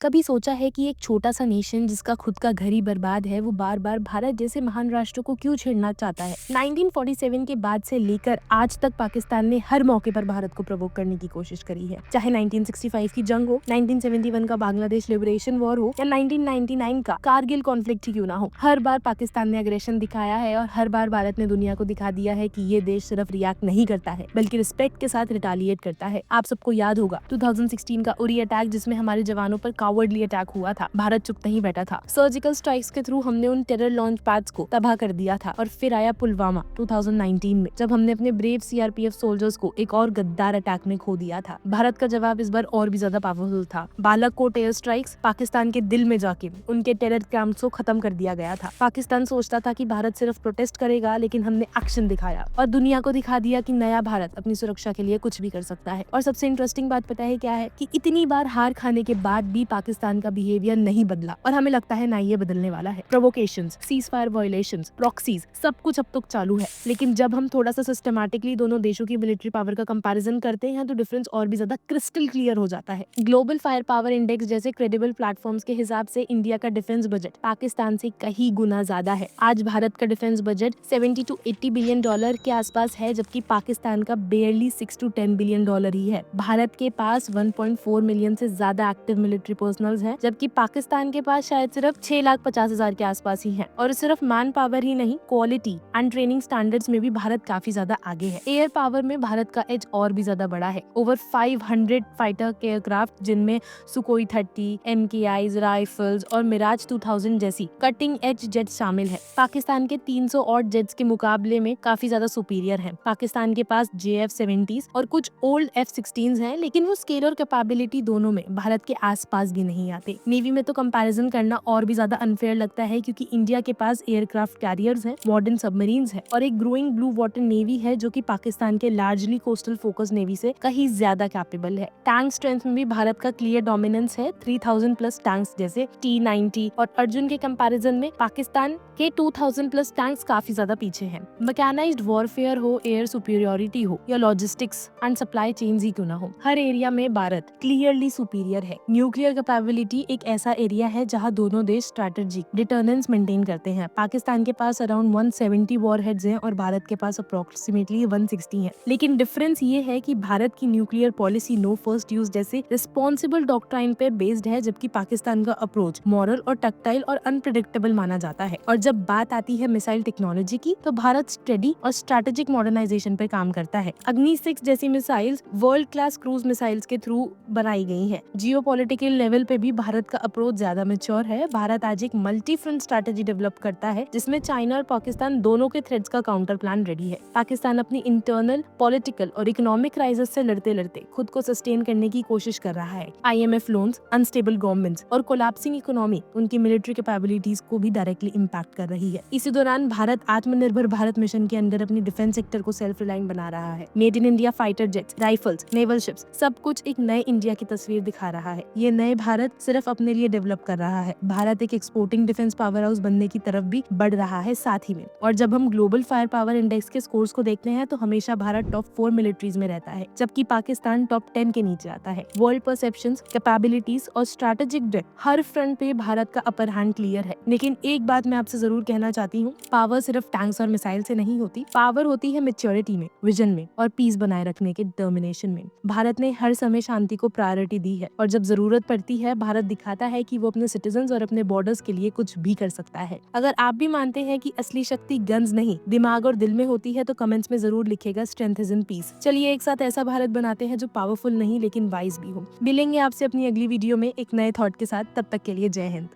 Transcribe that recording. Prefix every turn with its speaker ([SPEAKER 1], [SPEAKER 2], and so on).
[SPEAKER 1] कभी सोचा है कि एक छोटा सा नेशन जिसका खुद का घर ही बर्बाद है वो बार बार भारत जैसे महान राष्ट्र को क्यों छेड़ना चाहता है। 1947 के बाद से लेकर आज तक पाकिस्तान ने हर मौके पर भारत को प्रोवोक करने की कोशिश करी है, चाहे 1965 की जंग हो, 1971 का बांग्लादेश लिबरेशन वॉर हो या 1999 का कारगिल कॉन्फ्लिक्ट ही क्यों ना हो। हर बार पाकिस्तान ने अग्रेशन दिखाया है और हर बार भारत ने दुनिया को दिखा दिया है कि ये देश सिर्फ रिएक्ट नहीं करता है बल्कि रिस्पेक्ट के साथ रिटालिएट करता है। आप सबको याद होगा 2016 का उरी अटैक, जिसमें हमारे जवानों पर कावर्डली अटैक हुआ था। भारत चुप नहीं बैठा था। सर्जिकल स्ट्राइक्स के थ्रू हमने उन टेरर लॉन्च पैड्स को तबाह कर दिया था। और फिर आया पुलवामा 2019 में, जब हमने अपने ब्रेव सीआरपीएफ सोल्जर्स को एक और गद्दार अटैक में खो दिया था। भारत का जवाब इस बार और भी ज्यादा पावरफुल था। बालाकोट एयर स्ट्राइक्स, पाकिस्तान के दिल में जाके उनके टेरर कैंप्स को खत्म कर दिया गया था। पाकिस्तान सोचता था कि भारत सिर्फ प्रोटेस्ट करेगा, लेकिन हमने एक्शन दिखाया और दुनिया को दिखा दिया कि नया भारत अपनी सुरक्षा के लिए कुछ भी कर सकता है। और सबसे इंटरेस्टिंग बात पता है क्या है कि इतनी बार हार खाने के बाद भी पाकिस्तान का बिहेवियर नहीं बदला और हमें लगता है ना ये बदलने वाला है। प्रोवोकेशंस, सीजफायर वायलेशंस, प्रॉक्सीज, सब कुछ अब तक चालू है। लेकिन जब हम थोड़ा सा सिस्टमैटिकली दोनों देशों की मिलिट्री पावर का कंपैरिजन करते हैं तो डिफरेंस और भी ज्यादा क्रिस्टल क्लियर हो जाता है। ग्लोबल फायर पावर इंडेक्स जैसे क्रेडिबल प्लेटफॉर्म्स के हिसाब से इंडिया का डिफेंस बजट पाकिस्तान से कहीं गुना ज्यादा है। आज भारत का defence budget 70 to 80 billion dollar के आसपास है, जबकि पाकिस्तान का बेयरली 6 to 10 बिलियन डॉलर ही है। भारत के पास 1.4 मिलियन से ज्यादा एक्टिव मिलिट्री पर्सनल्स हैं, जबकि पाकिस्तान के पास शायद सिर्फ 6,50,000 के आसपास ही हैं। और सिर्फ मैन पावर ही नहीं, क्वालिटी एंड ट्रेनिंग स्टैंडर्ड्स में भी भारत काफी ज्यादा आगे है। एयर पावर में भारत का एज और भी ज्यादा बड़ा है। ओवर 500 फाइटर एयरक्राफ्ट, जिनमें सुकोई 30, MKIs, राइफल्स और मिराज 2000 जैसी कटिंग एज जेट्स शामिल है। पाकिस्तान के 300 और जेट्स के मुकाबले में काफी ज्यादा सुपीरियर है। पाकिस्तान के पास JF-70s और कुछ ओल्ड F-16s हैं, लेकिन वो स्केल और कैपेबिलिटी दोनों में भारत के आसपास भी नहीं आते। नेवी में तो कंपैरिजन करना और भी ज्यादा अनफेयर लगता है, क्योंकि इंडिया के पास एयरक्राफ्ट कैरियर्स हैं, मॉडर्न सबमरीन्स हैं और एक ग्रोइंग ब्लू वाटर नेवी है, जो कि पाकिस्तान के लार्जली कोस्टल फोकस नेवी से कहीं ज्यादा कैपेबल है। टैंक स्ट्रेंथ में भी भारत का क्लियर डोमिनेंस है। 3000 प्लस टैंक्स जैसे T-90 और अर्जुन के कंपैरिजन में पाकिस्तान के 2000 प्लस टैंक्स काफी ज्यादा पीछे हैं। मैकेनाइज्ड वॉरफेयर हो, एयर सुपीरियोरिटी हो या लॉजिस्टिक्स एंड सप्लाई चेन्स ही क्यों ना हो, हर एरिया में भारत क्लियरली सुपीरियर है। न्यूक्लियर कैपेबिलिटी एक ऐसा एरिया है जहां दोनों देश स्ट्रैटेजिक डिटर्नेंस मेंटेन करते हैं। पाकिस्तान के पास अराउंड 170 वॉरहेड्स हैं और भारत के पास अप्रोक्सीमेटली 160 हैं। लेकिन डिफरेंस ये है कि भारत की nuclear policy no first use जैसे रिस्पॉन्सिबल डॉक्ट्राइन पे बेस्ड है, जबकि पाकिस्तान का अप्रोच मॉरल और टक्टाइल और अनप्रेडिक्टेबल माना जाता है। और जब बात आती है मिसाइल टेक्नोलॉजी की, तो भारत स्टेडी और स्ट्रैटेजिक मॉडर्नाइजेशन पे काम करता है। अग्नि 6 जैसी missiles world class cruise missiles के थ्रू बनाई गई हैं। जियोपॉलिटिकल लेवल पे भी भारत का अप्रोच ज्यादा मैच्योर है। भारत आज एक मल्टी फ्रंट स्ट्रैटेजी डेवलप करता है, जिसमें चाइना और पाकिस्तान दोनों के थ्रेट्स का काउंटर प्लान रेडी है। पाकिस्तान अपनी इंटरनल पॉलिटिकल और इकोनॉमिक क्राइसिस से लड़ते लड़ते खुद को सस्टेन करने की कोशिश कर रहा है। IMF लोन्स, अनस्टेबल गवर्नमेंट्स और कोलैप्सिंग इकोनॉमी उनकी मिलिट्री कैपेबिलिटीज को भी डायरेक्टली इम्पैक्ट कर रही है। इसी दौरान भारत आत्मनिर्भर भारत मिशन के अंदर अपनी डिफेंस सेक्टर को सेल्फ रिलायंट बना रहा है। Made in India fighter jets, rifles, naval ships, सब कुछ एक नए इंडिया की तस्वीर दिखा रहा है। ये नए भारत सिर्फ अपने लिए डेवलप कर रहा है। भारत एक एक्सपोर्टिंग डिफेंस पावर हाउस बनने की तरफ भी बढ़ रहा है साथ ही में। और जब हम ग्लोबल फायर पावर इंडेक्स के स्कोर्स को देखते हैं तो हमेशा भारत टॉप 4 मिलिट्रीज में रहता है, जबकि पाकिस्तान टॉप 10 के नीचे आता है। वर्ल्ड परसेप्शंस, कैपेबिलिटीज और स्ट्रैटेजिक डेप्थ, हर फ्रंट पे भारत का अपर हैंड क्लियर है। लेकिन एक बात मैं आपसे जरूर कहना चाहती हूँ, पावर सिर्फ टैंक्स और मिसाइल से नहीं होती। पावर होती है मैच्योरिटी में, विजन में और पीस बनाए रखने के डिटर्मिनेशन में। भारत ने हर समय शांति को प्रायोरिटी दी है और जब जरूरत पड़ती है भारत दिखाता है कि वो अपने सिटीजन्स और अपने बॉर्डर्स के लिए कुछ भी कर सकता है। अगर आप भी मानते हैं कि असली शक्ति गन्स नहीं दिमाग और दिल में होती है, तो कमेंट्स में जरूर लिखेगा स्ट्रेंथ इज इन पीस। चलिए एक साथ ऐसा भारत बनाते हैं जो पावरफुल नहीं लेकिन वाइज भी हो। मिलेंगे आपसे अपनी अगली वीडियो में एक नए थॉट के साथ। तब तक के लिए जय हिंद।